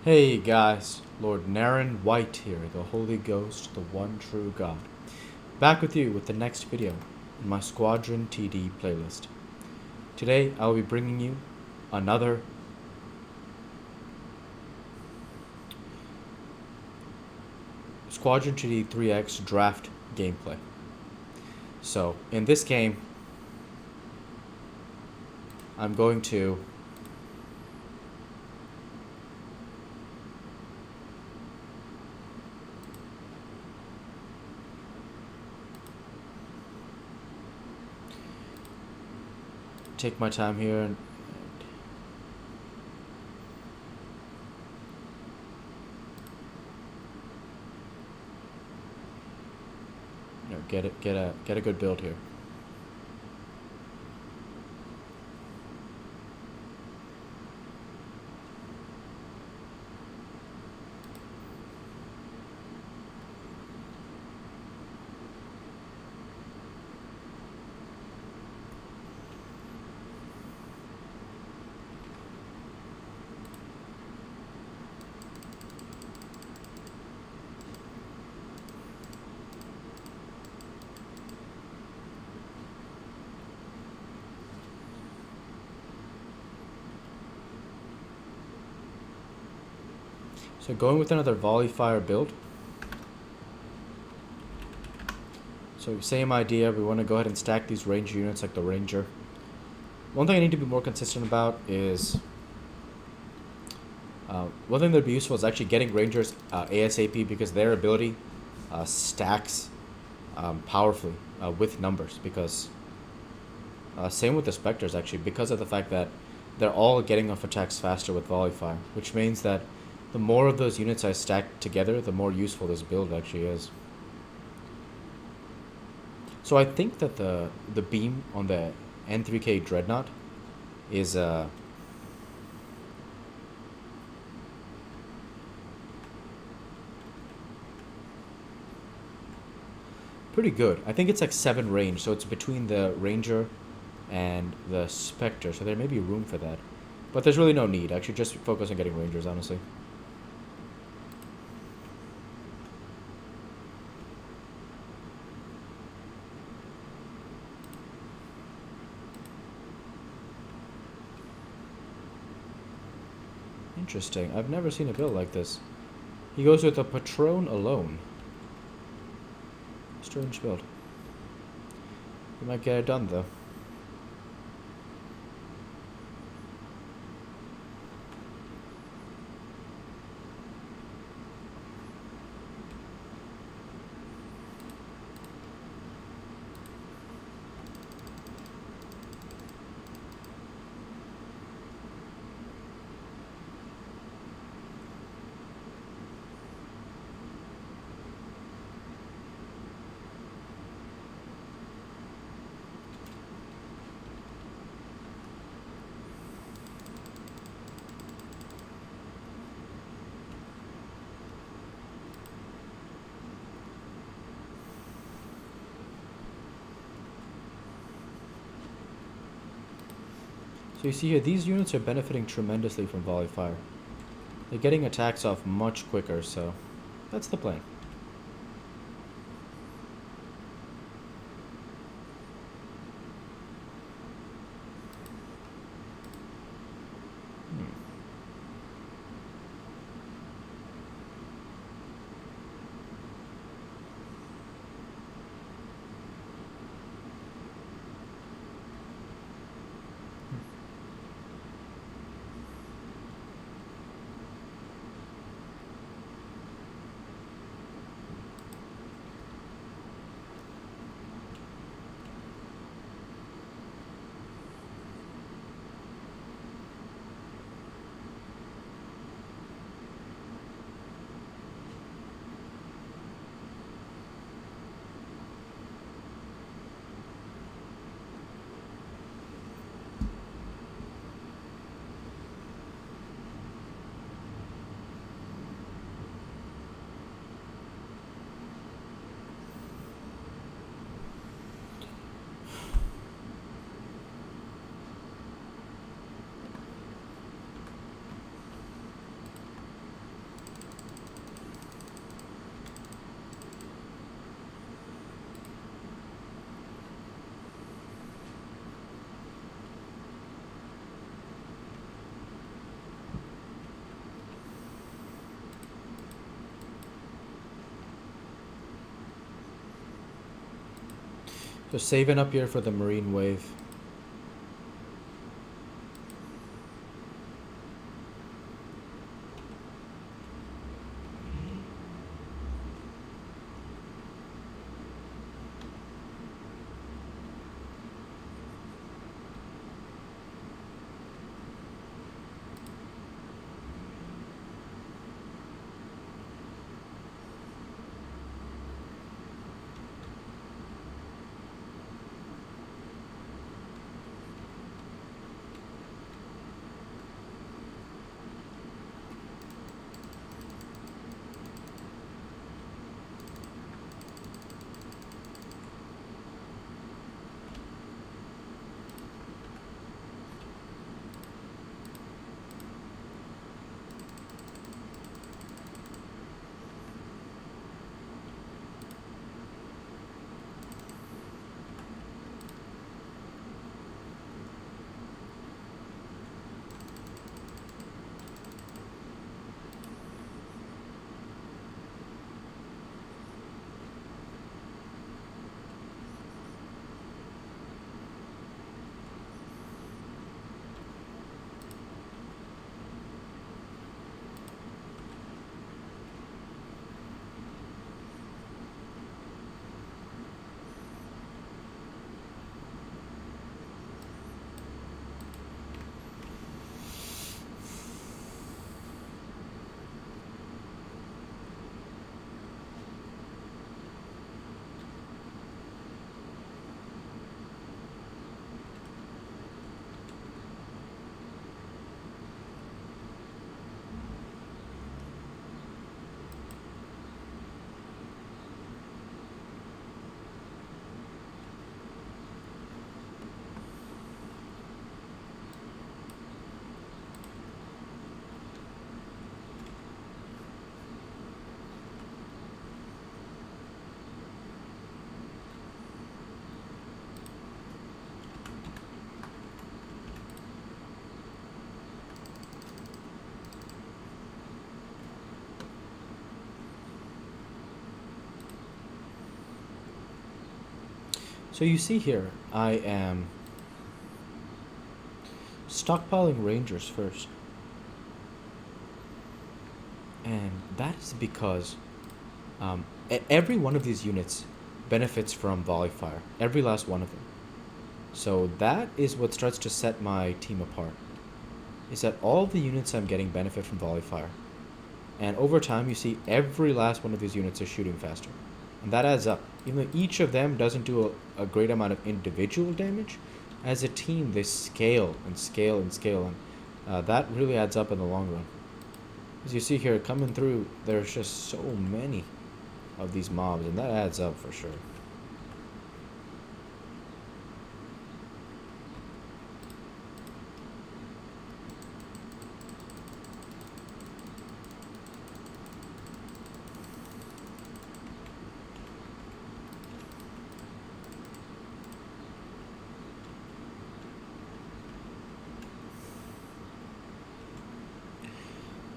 Hey guys, Lord Naren White here, the Holy Ghost, the one true God. Back with you with the next video in my Squadron TD playlist. Today I will be bringing you another Squadron TD 3X draft gameplay. So in this game, I'm going to take my time here and get a good build here. So going with another volley fire build. So same idea, we want to go ahead and stack these ranger units like the ranger. One thing I need to be more consistent about is one thing that would be useful is actually getting rangers ASAP, because their ability stacks powerfully with numbers, because same with the specters actually, because of the fact that they're all getting off attacks faster with volley fire, which means that the more of those units I stack together, the more useful this build actually is. So I think that the beam on the N3K Dreadnought is pretty good. I think it's like 7 range, so it's between the Ranger and the Spectre, so there may be room for that. But there's really no need. I should just focus on getting Rangers, honestly. Interesting. I've never seen a build like this. He goes with a Patron alone. Strange build. You might get it done, though. So you see here, these units are benefiting tremendously from volley fire. They're getting attacks off much quicker, so that's the plan. Just saving up here for the Marine wave. So you see here, I am stockpiling Rangers first. And that is because every one of these units benefits from volley fire. Every last one of them. So that is what starts to set my team apart. Is that all the units I'm getting benefit from volley fire. And over time you see every last one of these units is shooting faster. And that adds up. Even though each of them doesn't do a great amount of individual damage, as a team they scale and scale and scale. And that really adds up in the long run. As you see here, coming through, there's just so many of these mobs, and that adds up for sure.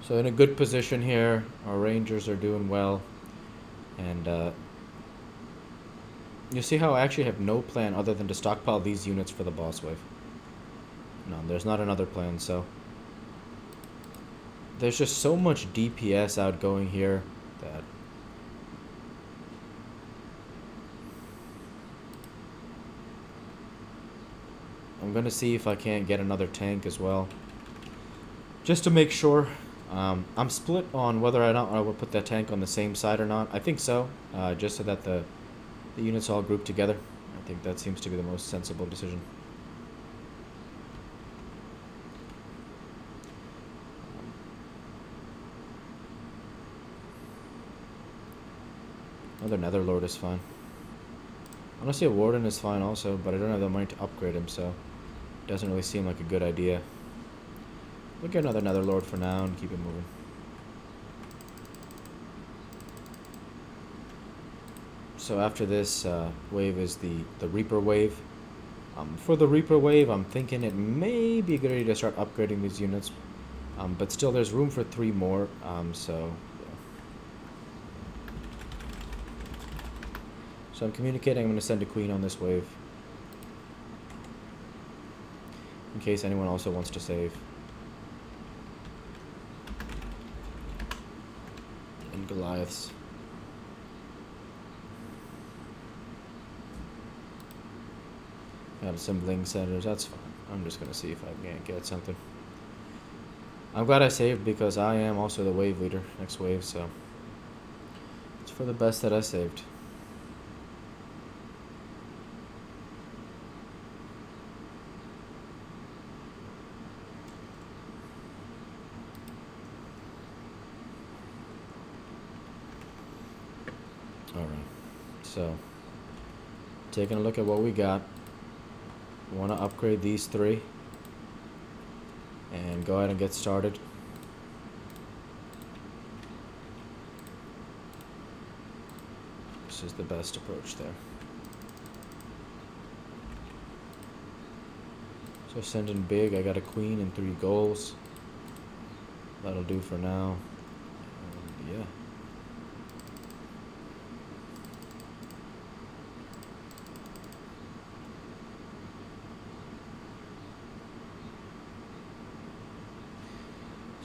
So in a good position here, our Rangers are doing well, and you see how I actually have no plan other than to stockpile these units for the boss wave. No, there's not another plan, so there's just so much DPS outgoing here that I'm gonna see if I can't get another tank as well, just to make sure. I'm split on whether or not I will put that tank on the same side or not. I think so, just so that the units all group together. I think that seems to be the most sensible decision. Another Netherlord is fine. Honestly, a Warden is fine also, but I don't have the money to upgrade him, so it doesn't really seem like a good idea. We'll get another Netherlord for now and keep it moving. So after this wave is the Reaper wave. For the Reaper wave, I'm thinking it may be a good idea to start upgrading these units. But still, there's room for 3 more, so... Yeah. So I'm communicating. I'm going to send a queen on this wave. In case anyone also wants to save. And Goliaths. Have some Ling centers. That's fine. I'm just going to see if I can get something. I'm glad I saved because I am also the wave leader next wave, so it's for the best that I saved. Alright, so taking a look at what we got. Want to upgrade these 3 and go ahead and get started. This is the best approach there. So sending big. I got a queen and 3 goals. That'll do for now. And yeah.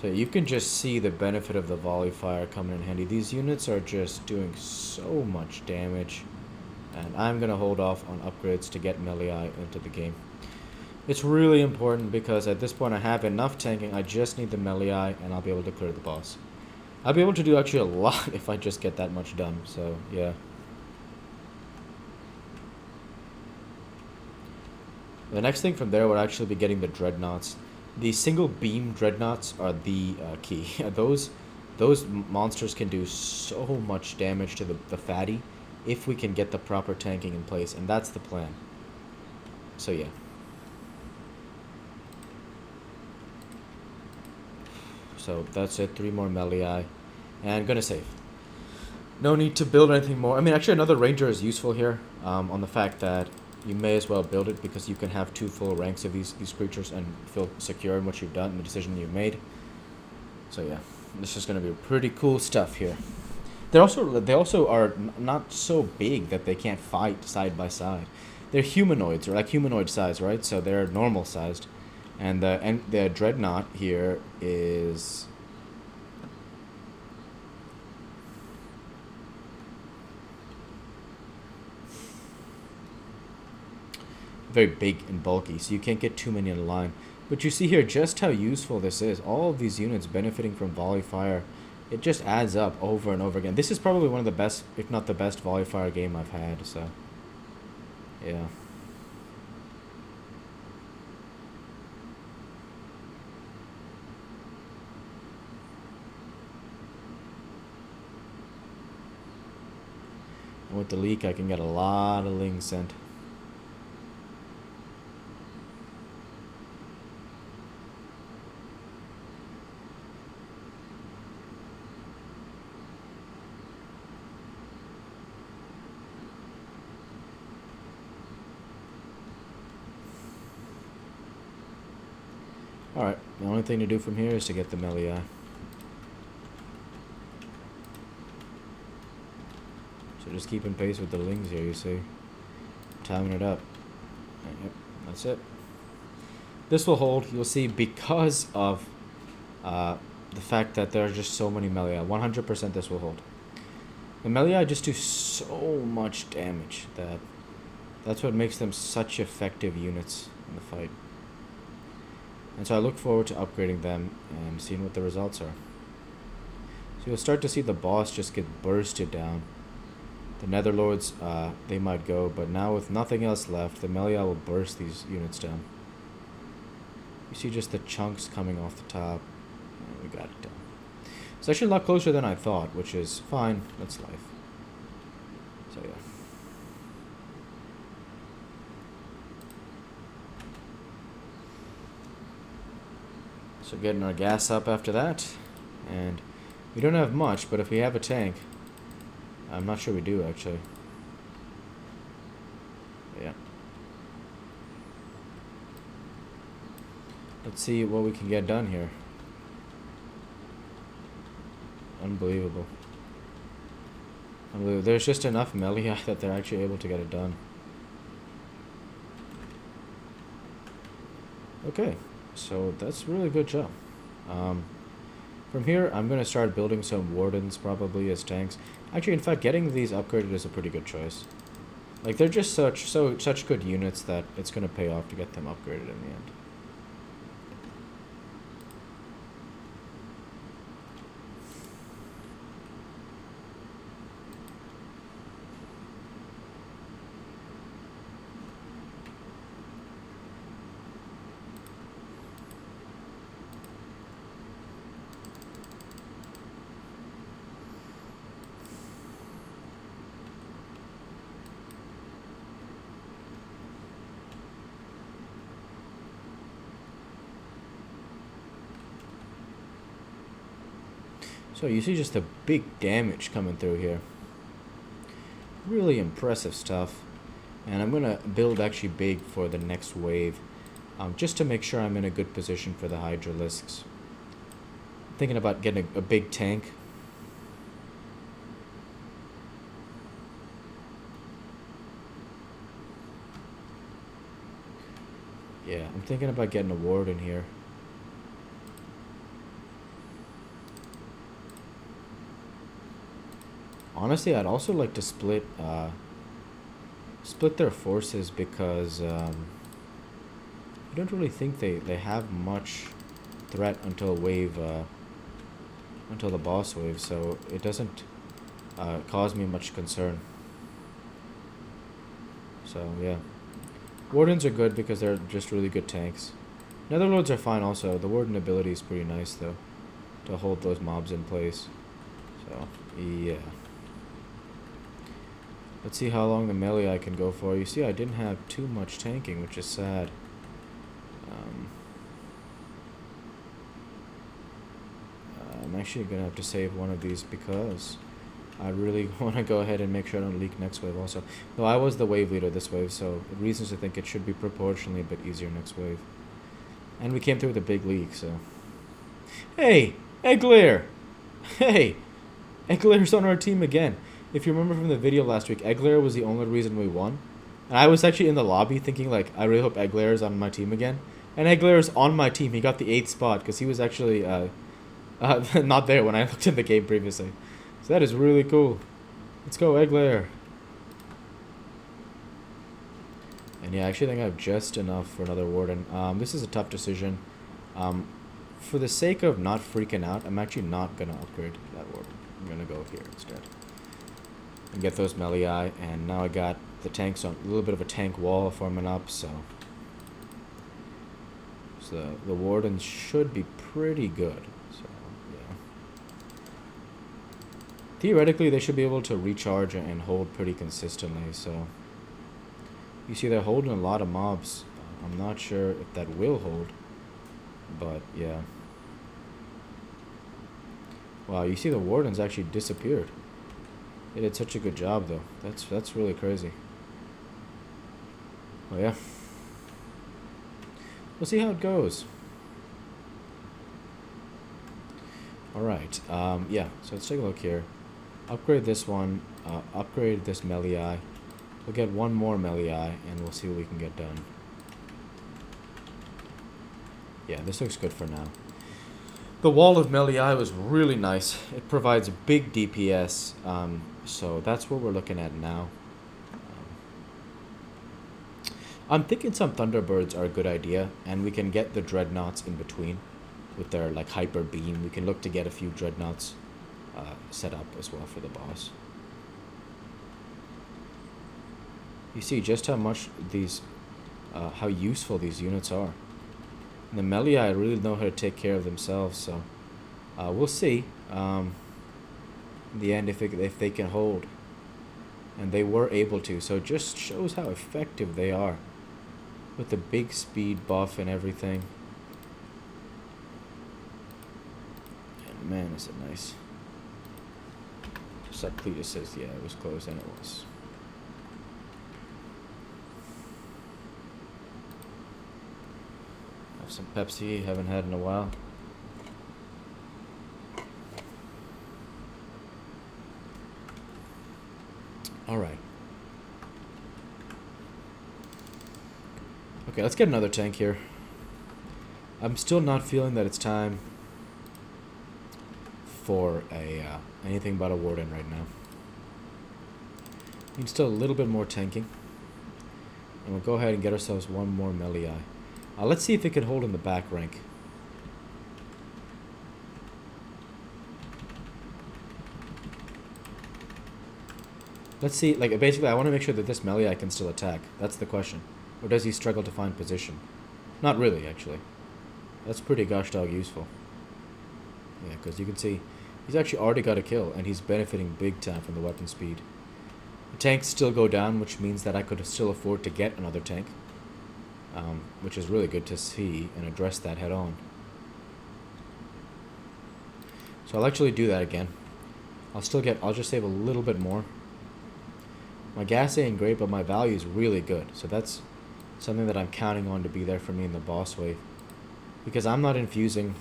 So you can just see the benefit of the volley fire coming in handy. These units are just doing so much damage. And I'm going to hold off on upgrades to get melee into the game. It's really important because at this point I have enough tanking. I just need the melee and I'll be able to clear the boss. I'll be able to do actually a lot if I just get that much done. So yeah. The next thing from there would actually be getting the dreadnoughts. The single beam dreadnoughts are the key. Those monsters can do so much damage to the fatty if we can get the proper tanking in place, and that's the plan. So yeah. So that's it, 3 more melee, and gonna save. No need to build anything more. I mean, actually another ranger is useful here, on the fact that you may as well build it because you can have 2 full ranks of these creatures and feel secure in what you've done and the decision you've made. So yeah, this is going to be pretty cool stuff here. They also are not so big that they can't fight side by side. They're humanoids, or like humanoid size, right? So they're normal sized, and the dreadnought here is very big and bulky, so you can't get too many in a line. But you see here just how useful this is. All of these units benefiting from volley fire. It just adds up over and over again. This is probably one of the best, if not the best, volley fire game I've had, so yeah. And with the leak I can get a lot of Ling sent. Alright, the only thing to do from here is to get the melee. So just keeping pace with the Lings here, you see. Timing it up. And yep, that's it. This will hold, you'll see, because of the fact that there are just so many melee. 100% this will hold. The melee just do so much damage that's what makes them such effective units in the fight. And so I look forward to upgrading them and seeing what the results are. So you'll start to see the boss just get bursted down. The Netherlords, they might go, but now with nothing else left, the melee will burst these units down. You see just the chunks coming off the top. And we got it done. It's actually a lot closer than I thought, which is fine. That's life. So yeah. So getting our gas up after that, and we don't have much, but if we have a tank, I'm not sure we do actually. Yeah. Let's see what we can get done here. Unbelievable. There's just enough melee that they're actually able to get it done. Okay, so that's a really good job. From here, I'm going to start building some wardens probably as tanks. Actually, in fact, getting these upgraded is a pretty good choice. Like, they're just such good units that it's going to pay off to get them upgraded in the end. So you see just the big damage coming through here. Really impressive stuff. And I'm going to build actually big for the next wave. Just to make sure I'm in a good position for the Hydralisks. Thinking about getting a big tank. Yeah, I'm thinking about getting a ward in here. Honestly, I'd also like to split their forces because I don't really think they have much threat until until the boss wave, so it doesn't cause me much concern. So yeah, wardens are good because they're just really good tanks. Netherlords are fine also. The warden ability is pretty nice though, to hold those mobs in place. So yeah. Let's see how long the melee I can go for. You see, I didn't have too much tanking, which is sad. I'm actually going to have to save one of these because I really want to go ahead and make sure I don't leak next wave also. Though I was the wave leader this wave, so reasons to think it should be proportionally a bit easier next wave. And we came through with a big leak, so... Hey! Eglair! Hey! Eglair's on our team again. If you remember from the video last week, Eglair was the only reason we won. And I was actually in the lobby thinking, like, I really hope Eglair is on my team again. And Eglair is on my team. He got the 8th spot because he was actually not there when I looked in the game previously. So that is really cool. Let's go, Eglair. And yeah, I actually think I have just enough for another warden. This is a tough decision. For the sake of not freaking out, I'm actually not going to upgrade that warden. I'm going to go here instead. And get those melee, and now I got the tanks on a little bit of a tank wall forming up, so the wardens should be pretty good. So yeah, theoretically they should be able to recharge and hold pretty consistently. So you see they're holding a lot of mobs. I'm not sure if that will hold, but yeah. Wow, you see the wardens actually disappeared. They did such a good job, though. That's really crazy. Well, yeah. We'll see how it goes. Alright, yeah, so let's take a look here. Upgrade this one, upgrade this melee. We'll get one more melee, and we'll see what we can get done. Yeah, this looks good for now. The wall of melee was really nice. It provides big DPS, so that's what we're looking at now. I'm thinking some Thunderbirds are a good idea, and we can get the Dreadnoughts in between with their like hyper beam. We can look to get a few Dreadnoughts set up as well for the boss. You see just how much how useful these units are. And the melee really know how to take care of themselves, so we'll see in the end if they can hold. And they were able to, so it just shows how effective they are with the big speed buff and everything. And man, is it nice. Subcletus says, yeah, it was close, and it was. Have some Pepsi, haven't had in a while. Alright. Okay, let's get another tank here. I'm still not feeling that it's time for a anything but a warden right now. Need still a little bit more tanking. And we'll go ahead and get ourselves one more melee. Let's see if it can hold in the back rank. Let's see, like, basically I want to make sure that this melee can still attack. That's the question. Or does he struggle to find position? Not really, actually. That's pretty gosh dog useful. Yeah, because you can see he's actually already got a kill, and he's benefiting big time from the weapon speed. The tanks still go down, which means that I could still afford to get another tank. Which is really good to see and address that head on. So I'll actually do that again. I'll just save a little bit more. My gas ain't great, but my value is really good. So that's something that I'm counting on to be there for me in the boss wave. Because I'm not infusing.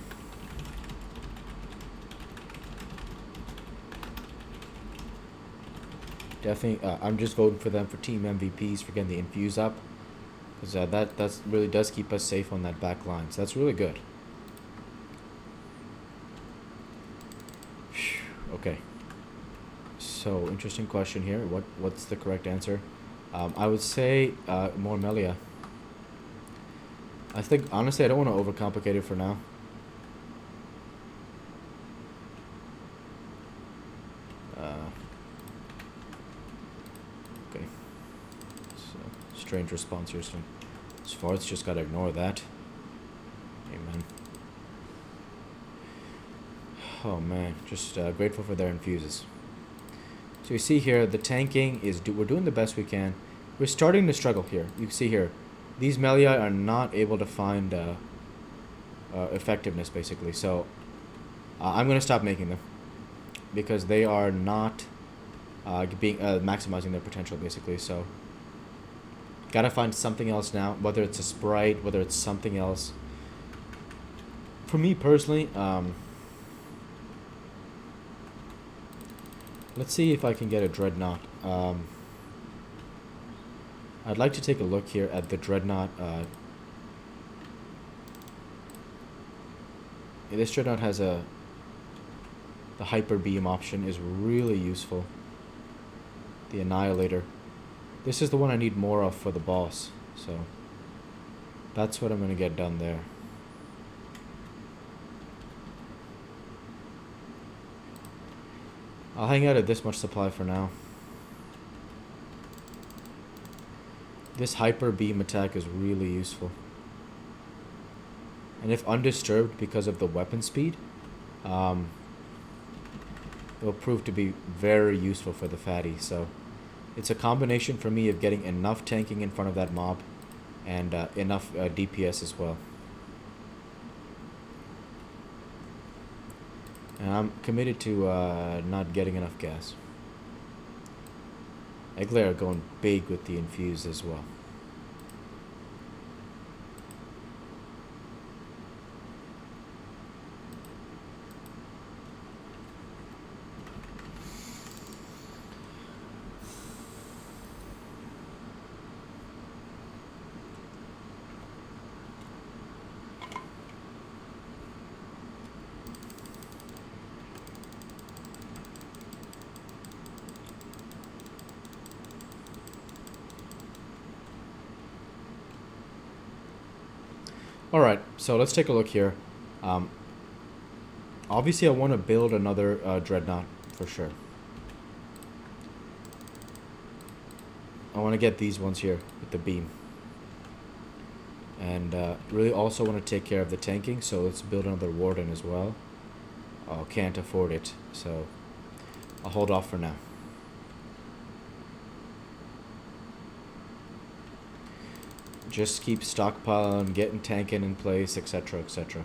Definitely, I'm just voting for them for team MVPs for getting the infuse up. Because that really does keep us safe on that back line. So that's really good. Okay. So, interesting question here. What's the correct answer? I would say more melee. I think, honestly, I don't want to overcomplicate it for now. Okay. So, strange response here. So, Svart's just got to ignore that. Amen. Oh, man. Just grateful for their infuses. So you see here, the tanking is, we're doing the best we can. We're starting to struggle here. You can see here, these melee are not able to find effectiveness, basically. So I'm going to stop making them because they are not maximizing their potential, basically. So gotta find something else now, whether it's a sprite, whether it's something else. For me personally, let's see if I can get a Dreadnought. I'd like to take a look here at the Dreadnought. This Dreadnought has the Hyper Beam option is really useful. The Annihilator. This is the one I need more of for the boss. So that's what I'm going to get done there. I'll hang out at this much supply for now. This Hyper Beam attack is really useful. And if undisturbed because of the weapon speed, it will prove to be very useful for the fatty. So it's a combination for me of getting enough tanking in front of that mob and enough DPS as well. And I'm committed to not getting enough gas. Eglair are going big with the infuse as well. Alright, so let's take a look here. Obviously I want to build another Dreadnought for sure. I want to get these ones here with the beam. And really also want to take care of the tanking, so let's build another Warden as well. Oh, can't afford it, so I'll hold off for now. Just keep stockpiling, getting tanking in place, etc., etc.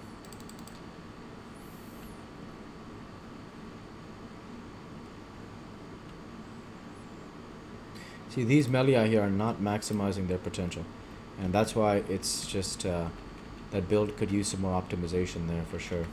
See, these melee here are not maximizing their potential. And that's why it's just, that build could use some more optimization there for sure.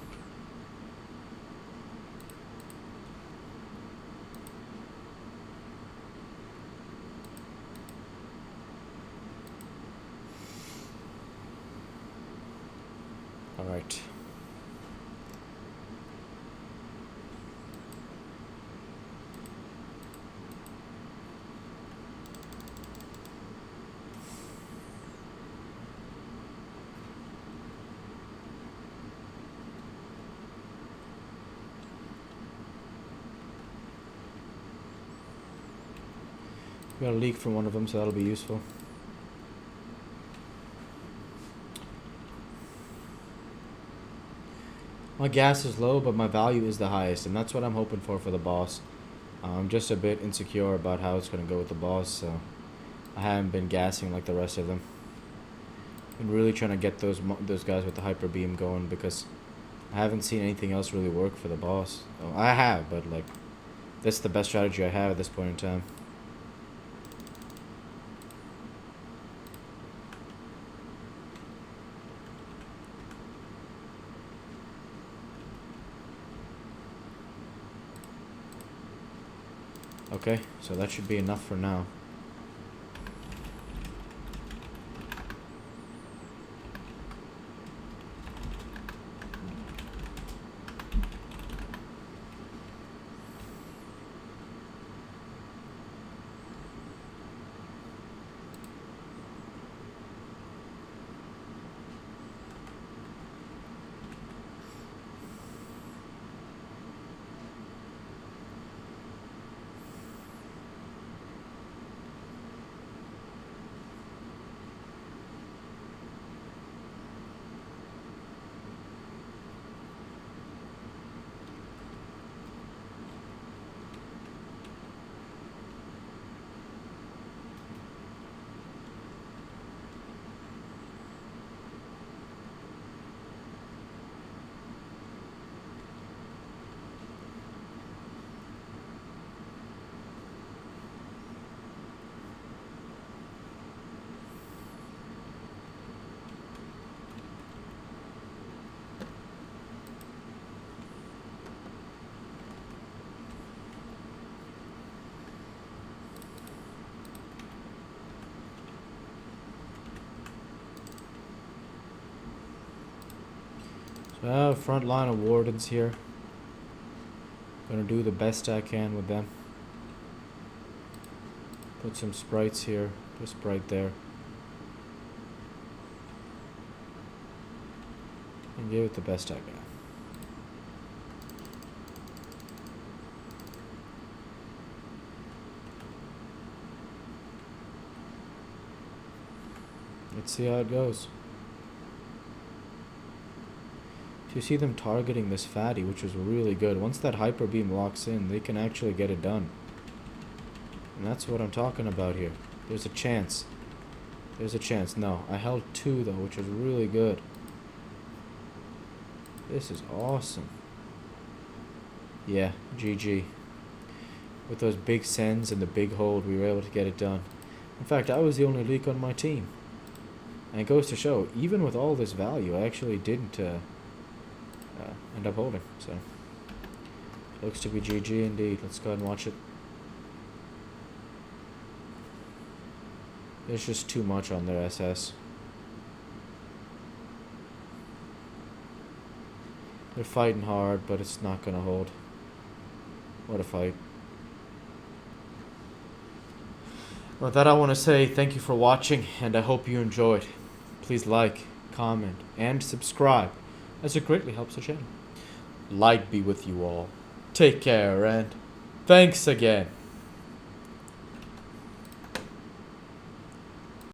Got a leak from one of them, so that'll be useful. My gas is low, but my value is the highest, and that's what I'm hoping for the boss. I'm just a bit insecure about how it's going to go with the boss, so I haven't been gassing like the rest of them. I'm really trying to get those guys with the hyper beam going because I haven't seen anything else really work for the boss. Oh, I have, but like that's the best strategy I have at this point in time. Okay, so that should be enough for now. So I have a front line of wardens here. Gonna do the best I can with them. Put some sprites here, put a sprite there. And give it the best I got. Let's see how it goes. So you see them targeting this fatty, which was really good. Once that hyper beam locks in, they can actually get it done. And that's what I'm talking about here. There's a chance. There's a chance. No, I held 2 though, which was really good. This is awesome. Yeah, GG. With those big sends and the big hold, we were able to get it done. In fact, I was the only leak on my team. And it goes to show, even with all this value, I actually didn't end up holding. So, looks to be GG indeed. Let's go ahead and watch it. There's just too much on their SS. They're fighting hard, but it's not gonna hold. What a fight. With that, I want to say thank you for watching, and I hope you enjoyed. Please like, comment, and subscribe, as it greatly helps the channel. Light be with you all. Take care, and thanks again.